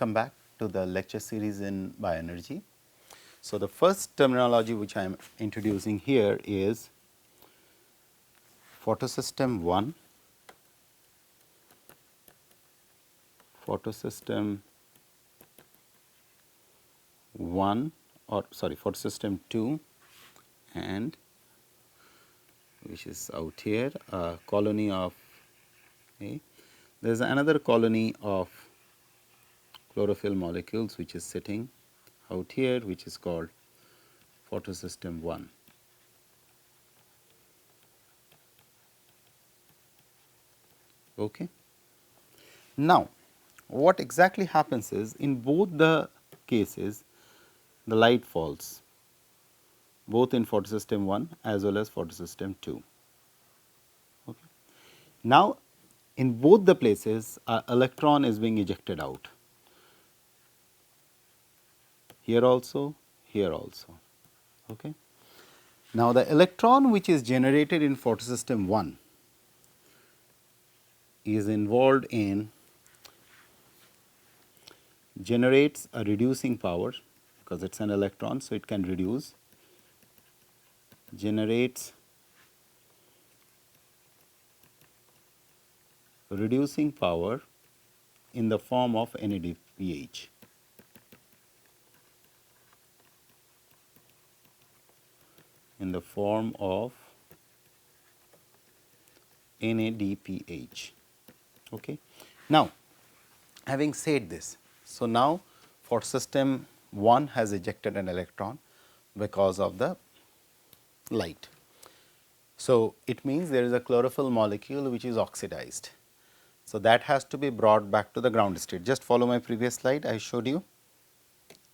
welcome back to the lecture series in bioenergy. So, the first terminology which I am introducing here is photosystem 1, photosystem 1 or sorry photosystem 2 and which is out here a colony of there is another colony of chlorophyll molecules which is sitting out here, which is called photosystem 1. Okay. Now, what exactly happens is in both the cases the light falls both in photosystem 1 as well as photosystem 2. Okay. Now, in both the places an electron is being ejected out, here also, here also. Okay. Now, the electron which is generated in photosystem 1 is involved in generates a reducing power because it is an electron. So, it can reduce, generates reducing power in the form of NADPH. In the form of NADPH. Okay. Now, having said this, so now photosystem 1 has ejected an electron because of the light. So, it means there is a chlorophyll molecule which is oxidized. So, that has to be brought back to the ground state. Just follow my previous slide, I showed you.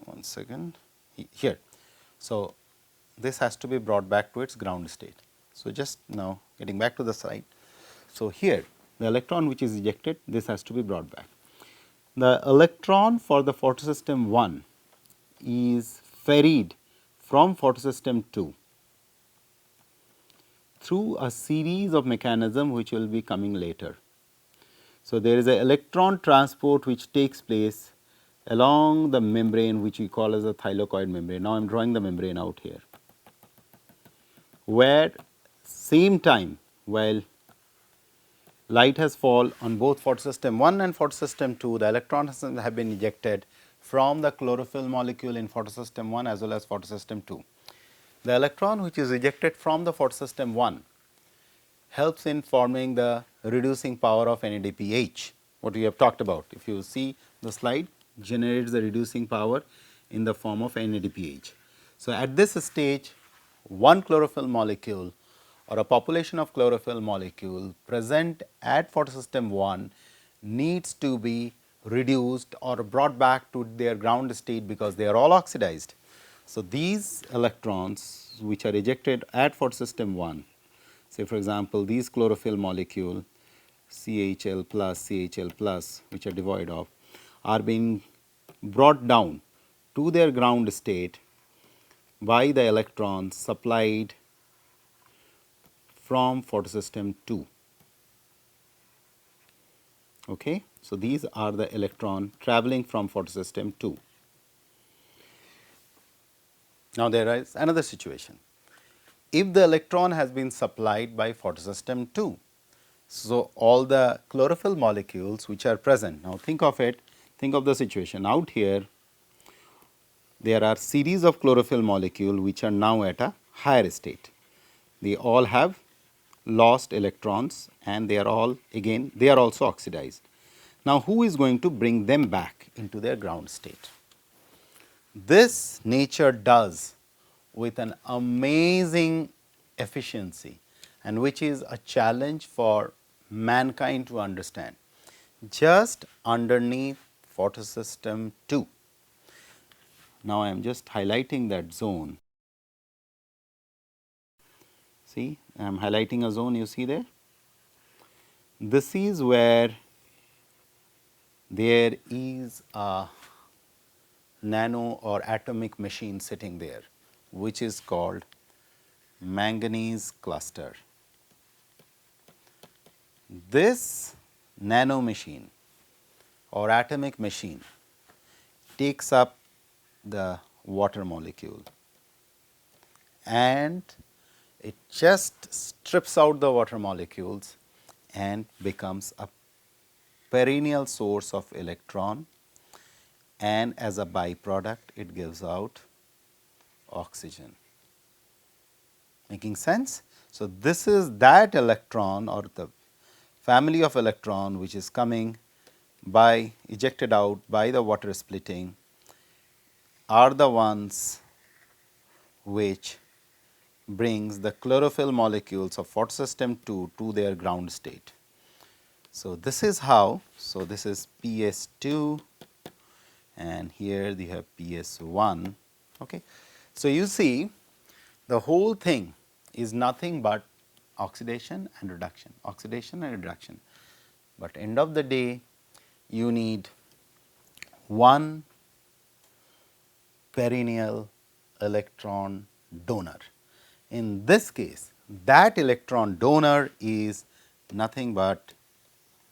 One second, here. So, this has to be brought back to its ground state. So, just now getting back to the slide. So, here the electron which is ejected, this has to be brought back. The electron for the photosystem 1 is ferried from photosystem 2 through a series of mechanism which will be coming later. So, there is an electron transport which takes place along the membrane which we call as a thylakoid membrane. Now, I am drawing the membrane out here, where same time while light has fallen on both photosystem 1 and photosystem 2, the electrons have been ejected from the chlorophyll molecule in photosystem 1 as well as photosystem 2. The electron which is ejected from the photosystem 1 helps in forming the reducing power of NADPH, what we have talked about. If you see the slide, generates the reducing power in the form of NADPH. So, at this stage, one chlorophyll molecule or a population of chlorophyll molecule present at photosystem 1 needs to be reduced or brought back to their ground state because they are all oxidized. So, these electrons which are ejected at photosystem 1, say for example, these chlorophyll molecule CHL plus which are devoid of, are being brought down to their ground state by the electrons supplied from photosystem 2. Okay. So, these are the electron traveling from photosystem 2. Now, there is another situation. If the electron has been supplied by photosystem 2, so all the chlorophyll molecules which are present, now think of it, think of the situation out here, there are series of chlorophyll molecule which are now at a higher state. They all have lost electrons and they are all again, they are also oxidized. Now, who is going to bring them back into their ground state? This nature does with an amazing efficiency and which is a challenge for mankind to understand. Just underneath photosystem 2. Now, I am just highlighting that zone. See, I am highlighting a zone, you see there. This is where there is a nano or atomic machine sitting there, which is called manganese cluster. This nano machine or atomic machine takes up the water molecule and it just strips out the water molecules and becomes a perennial source of electron, and as a byproduct it gives out oxygen. Making sense? So, this is that electron or the family of electron which is coming by ejected out by the water splitting are the ones which brings the chlorophyll molecules of photosystem 2 to their ground state. So, this is how. So, this is PS2 and here we have PS1. Okay. So, you see the whole thing is nothing but oxidation and reduction, oxidation and reduction, but end of the day you need one perennial electron donor. In this case, that electron donor is nothing but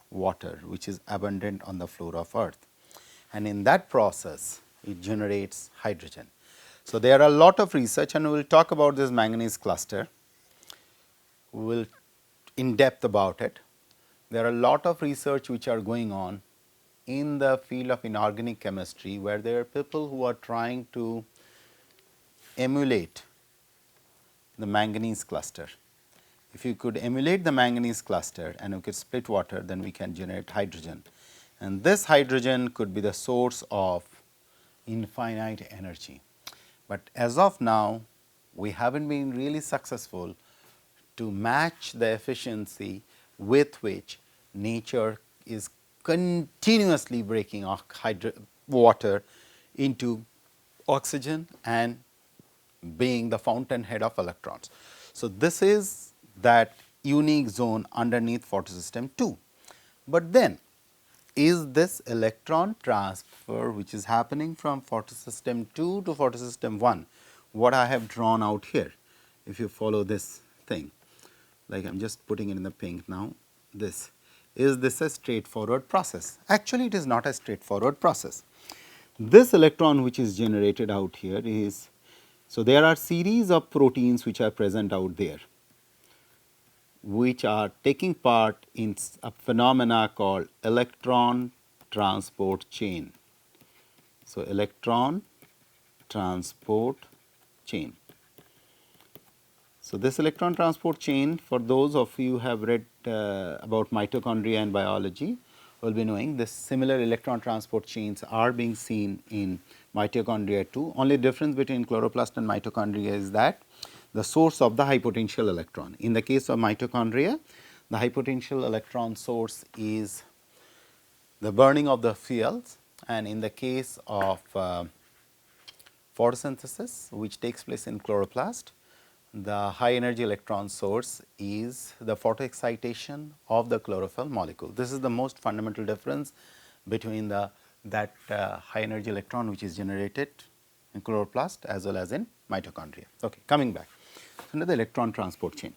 water which is abundant on the floor of earth, and in that process it generates hydrogen. So, there are a lot of research and we will talk about this manganese cluster, we will in depth about it. There are a lot of research which are going on in the field of inorganic chemistry, where there are people who are trying to emulate the manganese cluster. If you could emulate the manganese cluster and you could split water, then we can generate hydrogen, and this hydrogen could be the source of infinite energy. But as of now, we haven't been really successful to match the efficiency with which nature is continuously breaking water into oxygen and being the fountainhead of electrons. So, this is that unique zone underneath photosystem 2. But then is this electron transfer which is happening from photosystem 2 to photosystem 1, what I have drawn out here, if you follow this thing, like I am just putting it in the pink now, this is this a straightforward process? Actually, it is not a straightforward process. This electron which is generated out here is, so there are series of proteins which are present out there, which are taking part in a phenomena called electron transport chain. So, electron transport chain. So, this electron transport chain, for those of you who have read about mitochondria and biology, will be knowing this similar electron transport chains are being seen in mitochondria too. Only difference between chloroplast and mitochondria is that the source of the high potential electron. In the case of mitochondria, the high potential electron source is the burning of the fuels, and in the case of photosynthesis, which takes place in chloroplast, the high energy electron source is the photoexcitation of the chlorophyll molecule. This is the most fundamental difference between that high energy electron which is generated in chloroplast as well as in mitochondria. Okay, coming back under the electron transport chain.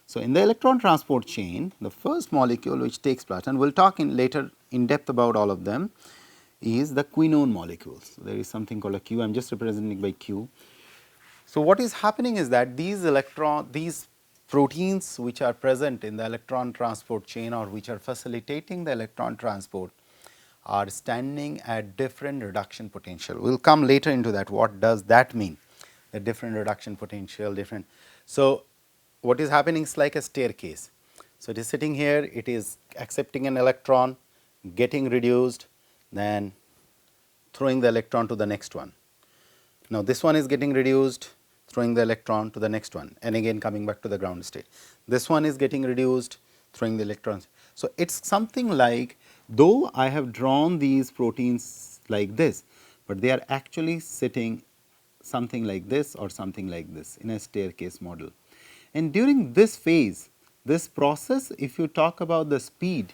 So, in the electron transport chain, the first molecule which takes place, and we will talk in later in depth about all of them, is the quinone molecules. So, there is something called a Q, I am just representing by Q. So, what is happening is that these proteins which are present in the electron transport chain or which are facilitating the electron transport are standing at different reduction potential. We will come later into that, what does that mean, the different reduction potential, different. So, what is happening is like a staircase. So, it is sitting here, it is accepting an electron, getting reduced, then throwing the electron to the next one. Now, this one is getting reduced, throwing the electron to the next one, and again coming back to the ground state. This one is getting reduced, throwing the electrons. So, it is something like, though I have drawn these proteins like this, but they are actually sitting something like this or something like this in a staircase model. And during this phase, this process, if you talk about the speed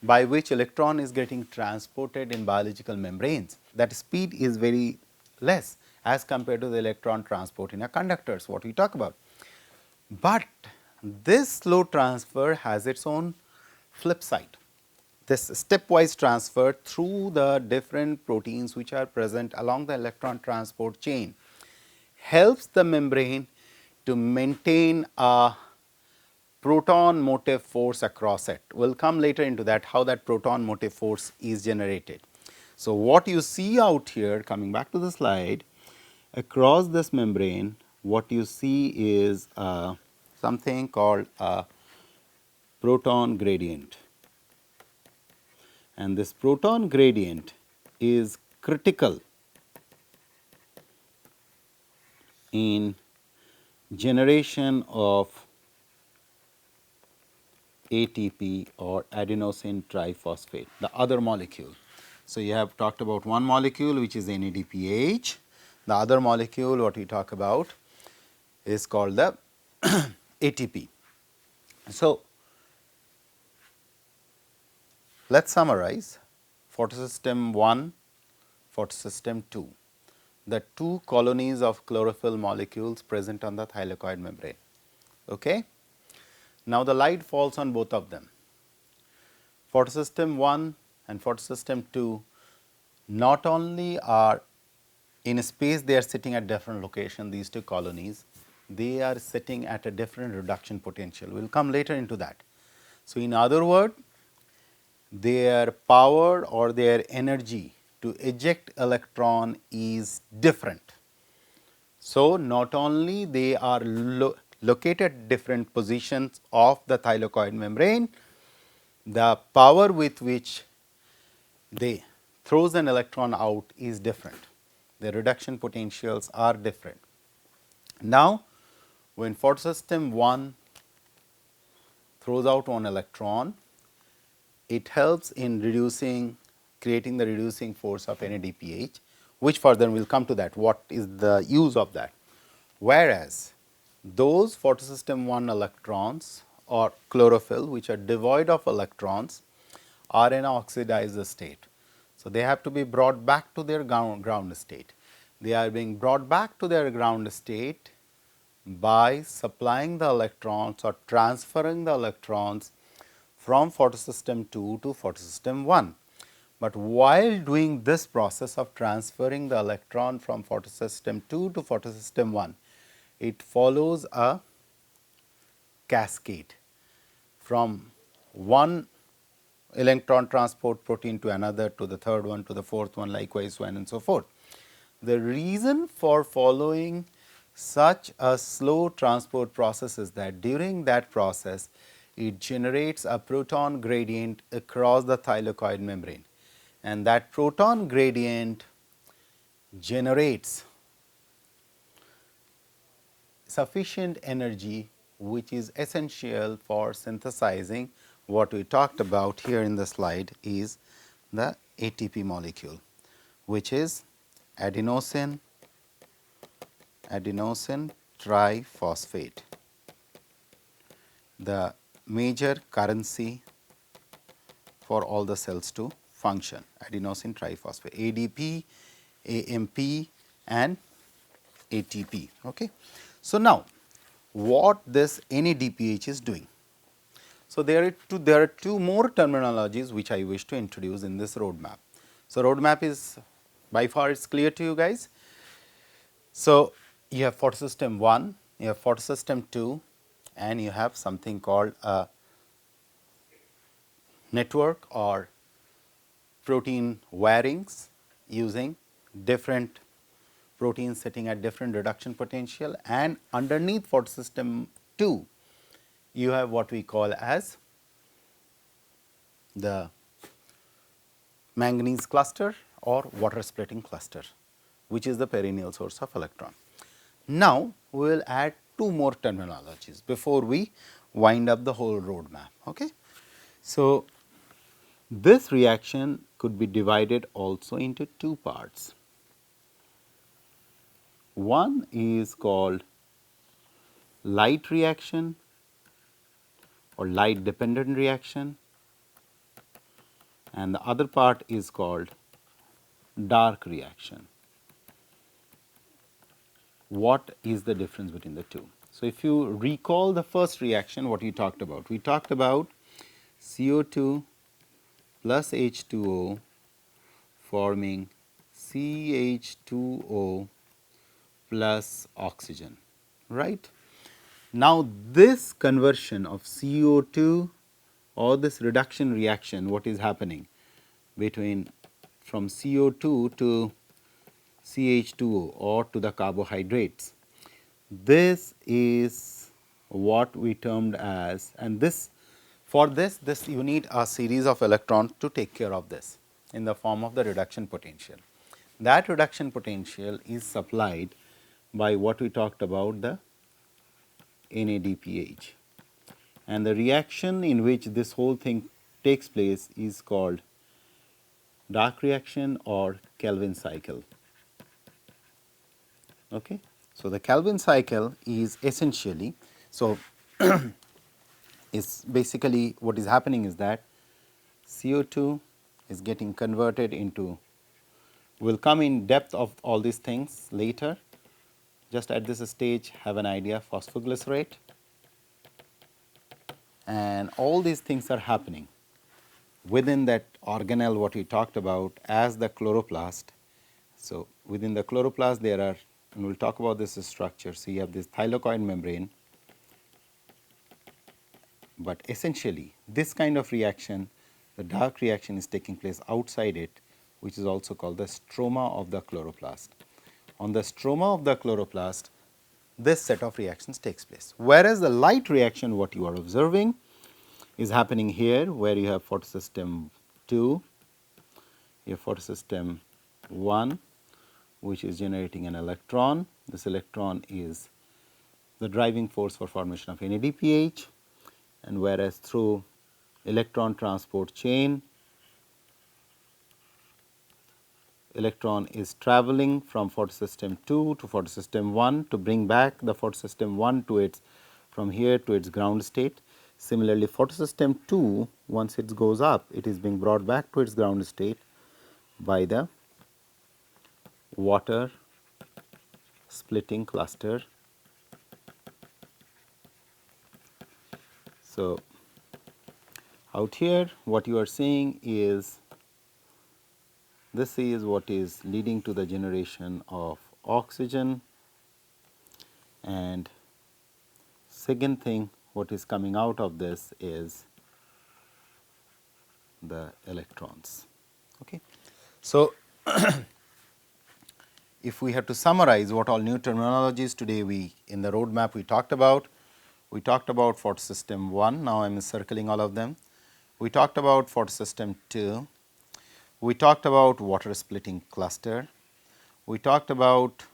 by which electron is getting transported in biological membranes, that speed is very less as compared to the electron transport in a conductors, what we talk about. But this slow transfer has its own flip side. this stepwise transfer through the different proteins which are present along the electron transport chain helps the membrane to maintain a proton motive force across it. We will come later into that, how that proton motive force is generated. So, what you see out here, coming back to the slide, across this membrane, what you see is something called a proton gradient. And this proton gradient is critical in generation of ATP or adenosine triphosphate, the other molecule. So, you have talked about one molecule which is NADPH, the other molecule what we talk about is called the ATP. So, let us summarize photosystem 1, photosystem 2, the two colonies of chlorophyll molecules present on the thylakoid membrane. Okay? Now, the light falls on both of them. Photosystem 1 and photosystem 2 not only are in space, they are sitting at different locations, these two colonies, they are sitting at a different reduction potential. We will come later into that. So, in other words, their power or their energy to eject electron is different. So, not only they are located at different positions of the thylakoid membrane, the power with which they throws an electron out is different. The reduction potentials are different. Now, when photosystem 1 throws out one electron, it helps in reducing, creating the reducing force of NADPH, which further we will come to that, what is the use of that. Whereas, those photosystem 1 electrons or chlorophyll which are devoid of electrons are in an oxidized state. So, they have to be brought back to their ground state. They are being brought back to their ground state by supplying the electrons or transferring the electrons from photosystem 2 to photosystem 1. But while doing this process of transferring the electron from photosystem 2 to photosystem 1, it follows a cascade from one electron transport protein to another, to the third one, to the fourth one, likewise so on and so forth. The reason for following such a slow transport process is that during that process, it generates a proton gradient across the thylakoid membrane, and that proton gradient generates sufficient energy which is essential for synthesizing what we talked about here in the slide is the ATP molecule, which is adenosine triphosphate, the major currency for all the cells to function, adenosine triphosphate, ADP, AMP and ATP. Okay. So, now what this NADPH is doing? So, there are two more terminologies which I wish to introduce in this roadmap. So, roadmap is by far it's clear to you guys. So, you have photosystem 1, you have photosystem 2 and you have something called a network or protein wirings using different proteins sitting at different reduction potential, and underneath photosystem 2 you have what we call as the manganese cluster or water splitting cluster, which is the perennial source of electron. Now, we will add two more terminologies before we wind up the whole roadmap. Okay. So, this reaction could be divided also into two parts. One is called light reaction or light dependent reaction, and the other part is called dark reaction. What is the difference between the two? So, if you recall the first reaction, what we talked about? We talked about CO2 plus H2O forming CH2O plus oxygen, right. Now, this conversion of CO2 or this reduction reaction, what is happening between from CO2 to CH2O or to the carbohydrates, this is what we termed as, and this for this you need a series of electrons to take care of this in the form of the reduction potential. That reduction potential is supplied by what we talked about, the NADPH, and the reaction in which this whole thing takes place is called dark reaction or Kelvin cycle. Okay. So, the Kelvin cycle is essentially, so is basically what is happening is that CO2 is getting converted into, we will come in depth of all these things later. Just at this stage have an idea, phosphoglycerate, and all these things are happening within that organelle what we talked about as the chloroplast. So, within the chloroplast there are, and we will talk about this structure. So, you have this thylakoid membrane, but essentially this kind of reaction, the dark reaction is taking place outside it, which is also called the stroma of the chloroplast. On the stroma of the chloroplast, this set of reactions takes place, whereas the light reaction what you are observing is happening here, where you have photosystem 2, you have photosystem 1, which is generating an electron. This electron is the driving force for formation of NADPH, and whereas through electron transport chain, electron is traveling from photosystem 2 to photosystem 1 to bring back the photosystem 1 to its, from here to its ground state. Similarly, photosystem 2, once it goes up, it is being brought back to its ground state by the water splitting cluster. So, out here what you are seeing is, this is what is leading to the generation of oxygen, and second thing what is coming out of this is the electrons. Okay. So, if we have to summarize what all new terminologies today we in the roadmap we talked about photosystem 1, now I am circling all of them. We talked about photosystem 2, we talked about water splitting cluster, we talked about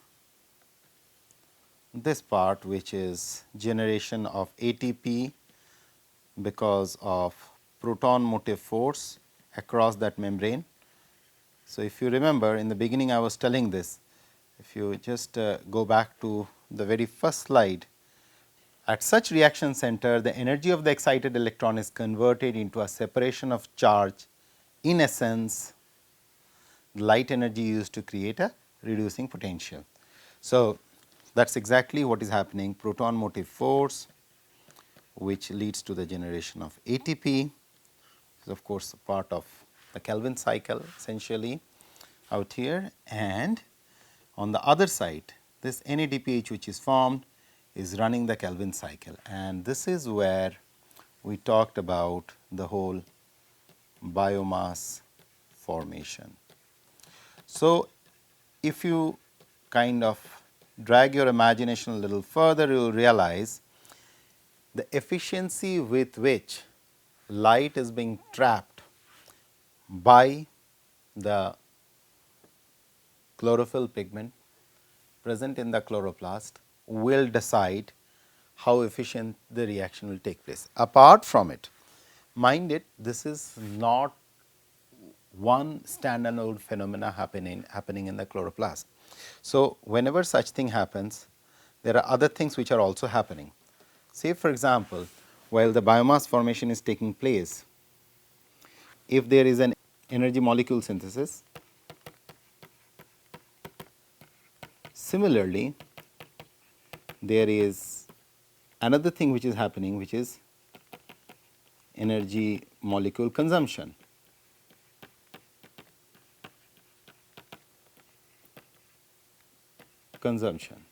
this part which is generation of ATP because of proton motive force across that membrane. So, if you remember in the beginning I was telling this, if you just go back to the very first slide, at such reaction center the energy of the excited electron is converted into a separation of charge, in essence light energy used to create a reducing potential. So, that is exactly what is happening, proton motive force which leads to the generation of ATP, is of course part of the Kelvin cycle essentially out here, and on the other side this NADPH which is formed is running the Kelvin cycle, and this is where we talked about the whole biomass formation. So, if you kind of drag your imagination a little further, you will realize the efficiency with which light is being trapped by the chlorophyll pigment present in the chloroplast will decide how efficient the reaction will take place. Apart from it, mind it, this is not one standalone phenomena happening in the chloroplast. So, whenever such thing happens, there are other things which are also happening. Say for example, while the biomass formation is taking place, if there is an energy molecule synthesis, similarly there is another thing which is happening, which is energy molecule consumption. consumption.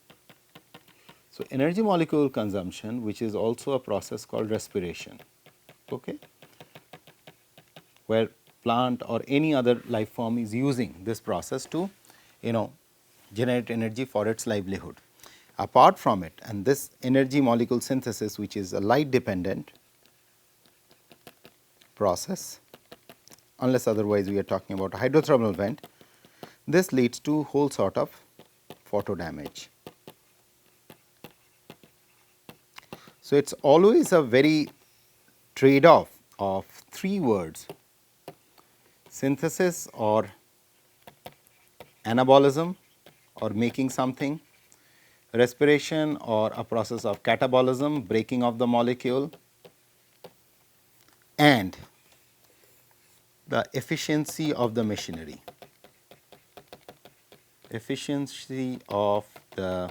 So, energy molecule consumption, which is also a process called respiration, okay, where plant or any other life form is using this process to generate energy for its livelihood. Apart from it, and this energy molecule synthesis, which is a light dependent process, unless otherwise we are talking about a hydrothermal vent, this leads to whole sort of photo damage. So, it is always a very trade off of three words: synthesis or anabolism or making something, respiration or a process of catabolism, breaking of the molecule, and the efficiency of the machinery, efficiency of the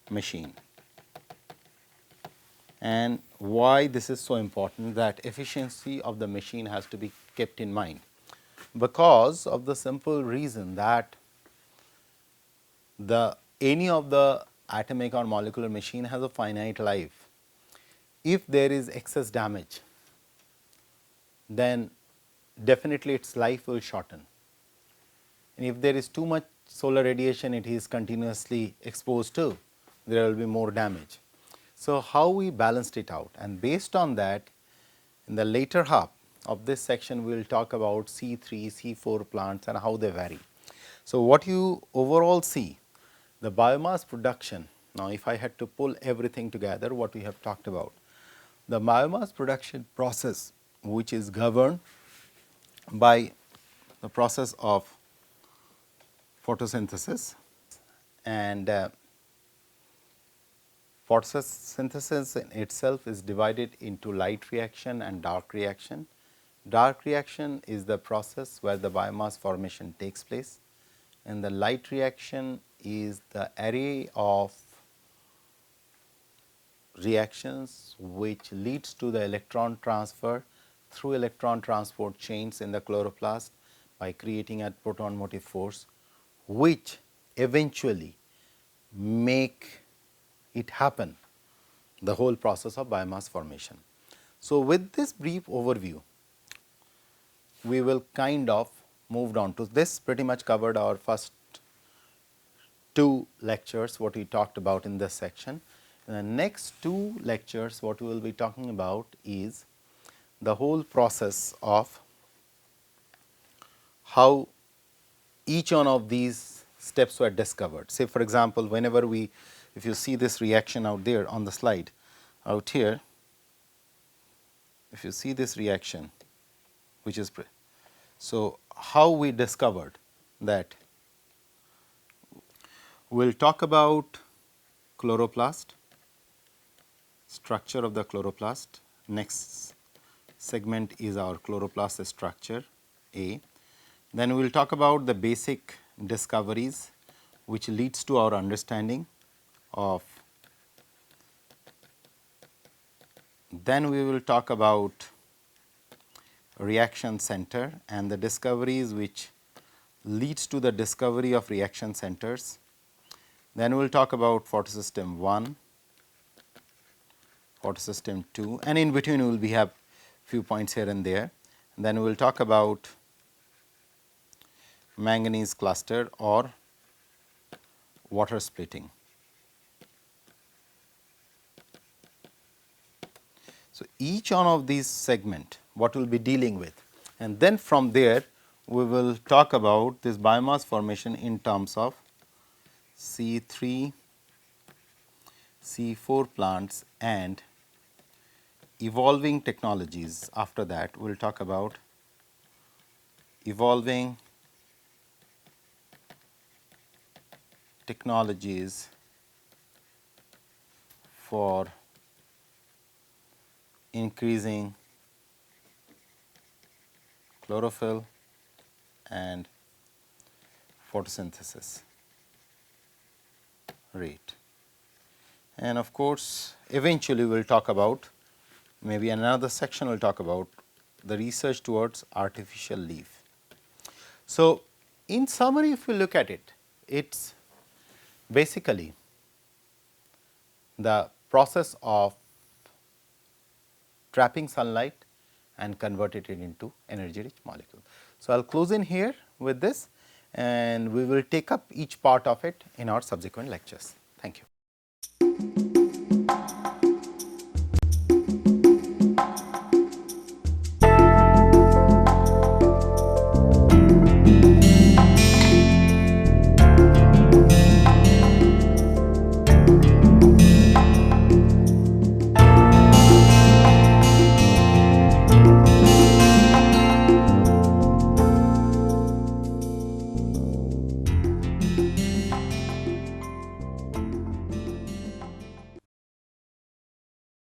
machine. And why this is so important, that efficiency of the machine has to be kept in mind, because of the simple reason that any of the atomic or molecular machine has a finite life. If there is excess damage, then definitely its life will shorten, and if there is too much solar radiation it is continuously exposed to, there will be more damage. So, how we balanced it out, and based on that, in the later half of this section we will talk about C3, C4 plants and how they vary. So, what you overall see, the biomass production. Now, if I had to pull everything together what we have talked about, the biomass production process, which is governed by the process of photosynthesis, and photosynthesis in itself is divided into light reaction and dark reaction. Dark reaction is the process where the biomass formation takes place, and the light reaction is the array of reactions which leads to the electron transfer through electron transport chains in the chloroplast by creating a proton motive force, which eventually make it happen, the whole process of biomass formation. So, with this brief overview, we will kind of moved on to this. Pretty much covered our first two lectures, what we talked about in this section. In the next two lectures, what we will be talking about is the whole process of how each one of these steps were discovered. Say for example, whenever if you see this reaction out there on the slide, out here, if you see this reaction, which is, so how we discovered that. We will talk about chloroplast, structure of the chloroplast. Next segment is our chloroplast structure A. Then we will talk about the basic discoveries which leads to our understanding of. Then we will talk about reaction center and the discoveries which leads to the discovery of reaction centers. Then we will talk about photosystem 1, photosystem 2, and in between we will have few points here and there. And then we will talk about manganese cluster or water splitting. So, each one of these segment what we will be dealing with, and then from there we will talk about this biomass formation in terms of C3, C4 plants and evolving technologies. After that we will talk about evolving technologies for increasing chlorophyll and photosynthesis rate. And of course, eventually we will talk about, maybe another section will talk about the research towards artificial leaf. So, in summary, if we look at it, it's basically the process of trapping sunlight and converted it into energy rich molecule. So, I will close in here with this, and we will take up each part of it in our subsequent lectures. Thank you.